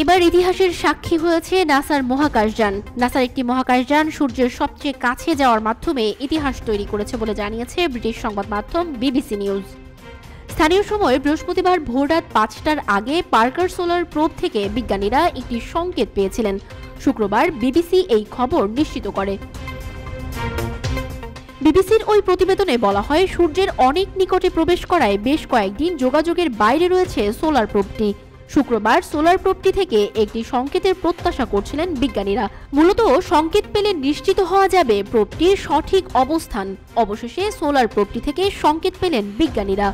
এবার ইতিহাসের সাক্ষী হয়েছে নাসার মহাকাশযান। নাসার একটি মহাকাশযান সূর্যের সবচেয়ে কাছে যাওয়ার মাধ্যমে ইতিহাস তৈরি করেছে বলে জানিয়েছে ব্রিটিশ সংবাদ মাধ্যম বিবিসি নিউজ। স্থানীয় সময় বৃহস্পতিবার ভোররাত ৫টার আগে পার্কার সোলার প্রোব থেকে বিজ্ঞানীরা একটি সংকেত পেয়েছিলেন। শুক্রবার বিবিসি এই খবর নিশ্চিত করে। বিবিসির ওই প্রতিবেদনে বলা হয়, সূর্যের অনেক নিকটে প্রবেশ করায় বেশ কয়েকদিন যোগাযোগের বাইরে রয়েছে সোলার প্রোবটি। শুক্রবার সোলার প্রোবটি থেকে একটি সংকেতের প্রত্যাশা করছিলেন বিজ্ঞানীরা। মূলত সংকেত পেলে নিশ্চিত হওয়া যাবে প্রোবটির সঠিক অবস্থান। অবশেষে সোলার প্রোবটি থেকে সংকেত পেলেন বিজ্ঞানীরা।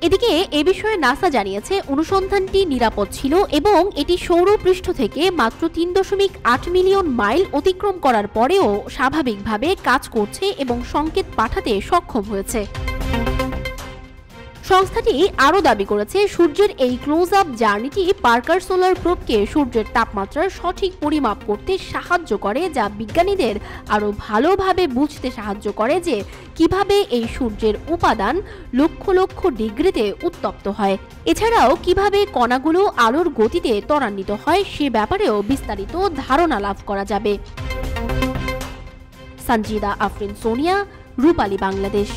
এদিকে এ বিষয়ে নাসা জানিয়েছে অনুসন্ধানটি নিরাপদ ছিল এবং এটি সৌরপৃষ্ঠ থেকে মাত্র ৩.৮ মিলিয়ন মাইল অতিক্রম করার পরেও স্বাভাবিকভাবে কাজ করছে এবং সংকেত পাঠাতে সক্ষম হয়েছে। সংস্থাটি আরও দাবি করেছে, সূর্যের এই ক্লোজ আপ জার্নিটি পার্কার সোলার প্রোবকে সূর্যের তাপমাত্রার সঠিক পরিমাপ করতে সাহায্য করে, যা বিজ্ঞানীদের আরও ভালোভাবে বুঝতে সাহায্য করে যে কিভাবে এই সূর্যের উপাদান লক্ষ লক্ষ ডিগ্রিতে উত্তপ্ত হয়। এছাড়াও কিভাবে কণাগুলো আলোর গতিতে ত্বরান্বিত হয় সে ব্যাপারেও বিস্তারিত ধারণা লাভ করা যাবে। সঞ্জিদা আফরিন সোনিয়া, রূপালী বাংলাদেশ।